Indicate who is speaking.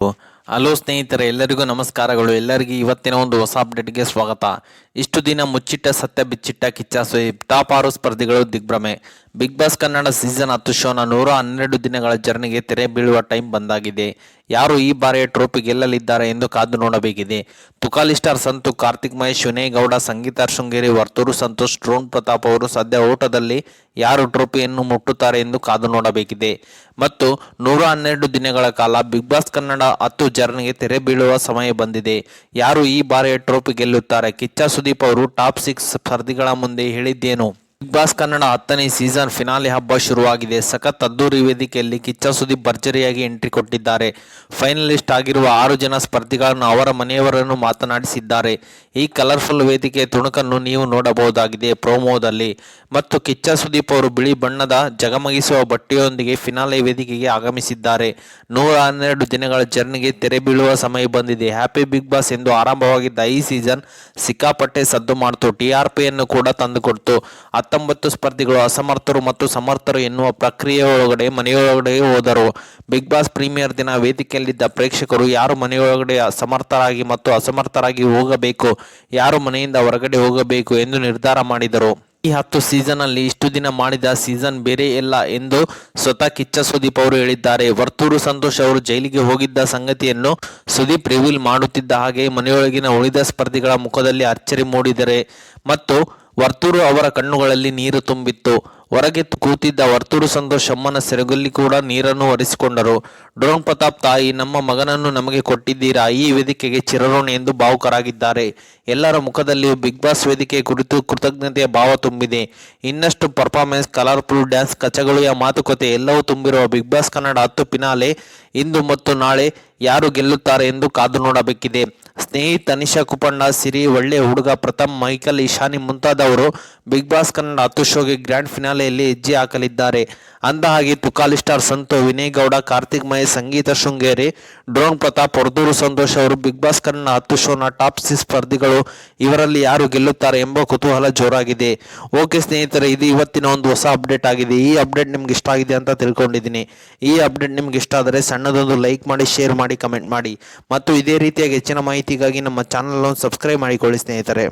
Speaker 1: Hello ಸ್ನೇಹಿತರೆ, ಎಲ್ಲರಿಗೂ ನಮಸ್ಕಾರಗಳು. ಎಲ್ಲರಿಗೂ ಇವತ್ತಿನ ಒಂದು ಹೊಸ ಅಪ್ಡೇಟ್ಗೆ ಸ್ವಾಗತ. ಇಷ್ಟು ದಿನ ಮುಚ್ಚಿಟ್ಟ ಸತ್ಯ ಬಿಚ್ಚಿಟ್ಟ ಕಿಚ್ಚ ಸುದೀಪ್ ಟಾಪ್ 6 ಸ್ಪರ್ಧಿಗಳು ದಿಗ್ಭ್ರಮೆ. ಬಿಗ್ ಬಾಸ್ ಕನ್ನಡ ಸೀಸನ್ 10 ಶೋನ 112 ದಿನಗಳ ಜರ್ನಿಗೆ ತೆರೆ ಬೀಳುವ ಟೈಮ್ ಬಂದಾಗಿದೆ. ಯಾರು ಈ ಬಾರಿಯ ಟ್ರೋಫಿ ಗೆಲ್ಲಲಿದ್ದಾರೆ ಎಂದು ಕಾದು ನೋಡಬೇಕಿದೆ. ತುಕಾಲಿ ಸ್ಟಾರ್ ಸಂತು, ಕಾರ್ತಿಕ್ ಮಹೇಶ್, ವಿನಯ್ ಗೌಡ, ಸಂಗೀತ ಶೃಂಗೇರಿ, ವರ್ತೂರು ಸಂತೋಷ್, ಡ್ರೋನ್ ಪ್ರತಾಪ್ ಅವರು ಸದ್ಯ ಓಟದಲ್ಲಿ ಯಾರು ಟ್ರೋಫಿಯನ್ನು ಮುಟ್ಟುತ್ತಾರೆ ಎಂದು ಕಾದು ನೋಡಬೇಕಿದೆ. ಮತ್ತು 112 ದಿನಗಳ ಕಾಲ ಬಿಗ್ ಬಾಸ್ ಕನ್ನಡ 10 ಜರ್ನಿಗೆ ತೆರೆ ಬೀಳುವ ಸಮಯ ಬಂದಿದೆ. ಯಾರು ಈ ಬಾರಿಯ ಟ್ರೋಫಿ ಗೆಲ್ಲುತ್ತಾರೆ? ಕಿಚ್ಚ ಸುದೀಪ್ ಅವರು ಟಾಪ್ 6 ಸ್ಪರ್ಧಿಗಳ ಮುಂದೆ ಹೇಳಿದ್ದೇನು? ಬಿಗ್ ಬಾಸ್ ಕನ್ನಡ 10ನೇ ಸೀಸನ್ ಫಿನಾಲೆ ಹಬ್ಬ ಶುರುವಾಗಿದೆ. ಸಖತ್ ಅದ್ದೂರಿ ವೇದಿಕೆಯಲ್ಲಿ ಕಿಚ್ಚ ಸುದೀಪ್ ಭರ್ಜರಿಯಾಗಿ ಎಂಟ್ರಿ ಕೊಟ್ಟಿದ್ದಾರೆ. ಫೈನಲಿಸ್ಟ್ ಆಗಿರುವ 6 ಜನ ಸ್ಪರ್ಧಿಗಳನ್ನು ಅವರ ಮನೆಯವರನ್ನು ಮಾತನಾಡಿಸಿದ್ದಾರೆ. ಈ ಕಲರ್ಫುಲ್ ವೇದಿಕೆಯ ತುಣುಕನ್ನು ನೀವು ನೋಡಬಹುದಾಗಿದೆ ಪ್ರೋಮೋದಲ್ಲಿ. ಮತ್ತು ಕಿಚ್ಚ ಸುದೀಪ್ ಅವರು ಬಿಳಿ ಬಣ್ಣದ ಜಗಮಗಿಸುವ ಬಟ್ಟೆಯೊಂದಿಗೆ ಫಿನಾಲೆ ವೇದಿಕೆಗೆ ಆಗಮಿಸಿದ್ದಾರೆ. 112 ದಿನಗಳ ಜರ್ನಿಗೆ ತೆರೆ ಬೀಳುವ ಸಮಯ ಬಂದಿದೆ. ಹ್ಯಾಪಿ ಬಿಗ್ ಬಾಸ್ ಎಂದು ಆರಂಭವಾಗಿದ್ದ ಈ ಸೀಸನ್ ಸಿಕ್ಕಾಪಟ್ಟೆ ಸದ್ದು ಮಾಡಿತು. ಟಿಆರ್ಪಿಯನ್ನು ಕೂಡ ತಂದುಕೊಡ್ತು. 19 ಸ್ಪರ್ಧಿಗಳು ಅಸಮರ್ಥರು ಮತ್ತು ಸಮರ್ಥರು ಎನ್ನುವ ಪ್ರಕ್ರಿಯೆಯೊಳಗಡೆ ಮನೆಯೊಳಗಡೆ ಹೋದರು. ಬಿಗ್ ಬಾಸ್ ಪ್ರೀಮಿಯರ್ ದಿನ ವೇದಿಕೆಯಲ್ಲಿದ್ದ ಪ್ರೇಕ್ಷಕರು ಯಾರು ಮನೆಯೊಳಗಡೆ ಸಮರ್ಥರಾಗಿ ಮತ್ತು ಅಸಮರ್ಥರಾಗಿ ಹೋಗಬೇಕು, ಯಾರು ಮನೆಯಿಂದ ಹೊರಗಡೆ ಹೋಗಬೇಕು ಎಂದು ನಿರ್ಧಾರ ಮಾಡಿದರು. ಈ 10 ಸೀಸನ್ ಅಲ್ಲಿ ಇಷ್ಟು ದಿನ ಮಾಡಿದ ಸೀಸನ್ ಬೇರೆ ಇಲ್ಲ ಎಂದು ಸ್ವತಃ ಕಿಚ್ಚ ಸುದೀಪ್ ಅವರು ಹೇಳಿದ್ದಾರೆ. ವರ್ತೂರು ಸಂತೋಷ್ ಅವರು ಜೈಲಿಗೆ ಹೋಗಿದ್ದ ಸಂಗತಿಯನ್ನು ಸುದೀಪ್ ರಿವೀಲ್ ಮಾಡುತ್ತಿದ್ದ ಹಾಗೆ ಮನೆಯೊಳಗಿನ ಉಳಿದ ಸ್ಪರ್ಧಿಗಳ ಮುಖದಲ್ಲಿ ಅಚ್ಚರಿ ಮೂಡಿದರೆ ಮತ್ತು ವರ್ತೂರು ಅವರ ಕಣ್ಣುಗಳಲ್ಲಿ ನೀರು ತುಂಬಿತ್ತು. ಹೊರಗೆ ಕೂತಿದ್ದ ವರ್ತೂರು ಸಂತೋಷ್ ಅಮ್ಮನ ಸೆರಗಲ್ಲಿ ಕೂಡ ನೀರನ್ನು ಒರೆಸಿಕೊಂಡರು. ಡ್ರೋನ್ ಪ್ರತಾಪ್ ತಾಯಿ, ನಮ್ಮ ಮಗನನ್ನು ನಮಗೆ ಕೊಟ್ಟಿದ್ದೀರಾ, ಈ ವೇದಿಕೆಗೆ ಚಿರಋಣಿ ಎಂದು ಭಾವುಕರಾಗಿದ್ದಾರೆ. ಎಲ್ಲರ ಮುಖದಲ್ಲಿಯೂ ಬಿಗ್ ಬಾಸ್ ವೇದಿಕೆ ಕುರಿತು ಕೃತಜ್ಞತೆಯ ಭಾವ ತುಂಬಿದೆ. ಇನ್ನಷ್ಟು ಪರ್ಫಾರ್ಮೆನ್ಸ್, ಕಲರ್ಫುಲ್ ಡ್ಯಾನ್ಸ್, ಕಚಗುಳಿಯ ಮಾತುಕತೆ ಎಲ್ಲವೂ ತುಂಬಿರುವ ಬಿಗ್ ಬಾಸ್ ಕನ್ನಡ 10 ಫಿನಾಲೆ ಇಂದು ಮತ್ತು ನಾಳೆ ಯಾರು ಗೆಲ್ಲುತ್ತಾರೆ ಎಂದು ಕಾದು ನೋಡಬೇಕಿದೆ. ಸ್ನೇಹಿತ ತನಿಷಾ ಕುಪ್ಪಣ್ಣ, ಸಿರಿ, ಒಳ್ಳೆ ಹುಡುಗ ಪ್ರಥಮ್, ಮೈಕಲ್, ಇಶಾನಿ ಮುಂತಾದವರು ಬಿಗ್ ಬಾಸ್ ಕನ್ನಡ 10 ಶೋಗೆ ಗ್ರ್ಯಾಂಡ್ ಫಿನಾಲೆಯಲ್ಲಿ ಹೆಜ್ಜೆ ಹಾಕಲಿದ್ದಾರೆ. ಅಂದಹಾಗೆ ತುಕಾಲಿ ಸ್ಟಾರ್ ಸಂತು, ವಿನಯ್ ಗೌಡ, ಕಾರ್ತಿಕ್ ಮಹೇಶ್, ಸಂಗೀತ ಶೃಂಗೇರಿ, ಡ್ರೋನ್ ಪ್ರತಾಪ್, ವರ್ತೂರು ಸಂತೋಷ್ ಅವರು ಬಿಗ್ ಬಾಸ್ ಕನ್ನಡ 10 ಶೋನ ಟಾಪ್ 6 ಸ್ಪರ್ಧಿಗಳು. ಇವರಲ್ಲಿ ಯಾರು ಗೆಲ್ಲುತ್ತಾರೆ ಎಂಬ ಕುತೂಹಲ ಜೋರಾಗಿದೆ. ಓಕೆ ಸ್ನೇಹಿತರೆ, ಇದು ಇವತ್ತಿನ ಒಂದು ಹೊಸ ಅಪ್ಡೇಟ್ ಆಗಿದೆ. ಈ ಅಪ್ಡೇಟ್ ನಿಮ್ಗೆ ಇಷ್ಟ ಆಗಿದೆ ಅಂತ ತಿಳ್ಕೊಂಡಿದ್ದೀನಿ. ಈ ಅಪ್ಡೇಟ್ ನಿಮ್ಗೆ ಇಷ್ಟ ಆದರೆ ಸಣ್ಣದೊಂದು ಲೈಕ್ ಮಾಡಿ, ಶೇರ್ ಮಾಡಿ, ಕಮೆಂಟ್ ಮಾಡಿ ಮತ್ತು ಇದೇ ರೀತಿಯಾಗಿ ಹೆಚ್ಚಿನ ಮಾಹಿತಿಗಾಗಿ ನಮ್ಮ ಚಾನಲ್ ಅನ್ನು ಸಬ್ಸ್ಕ್ರೈಬ್ ಮಾಡಿಕೊಳ್ಳಿ ಸ್ನೇಹಿತರೆ.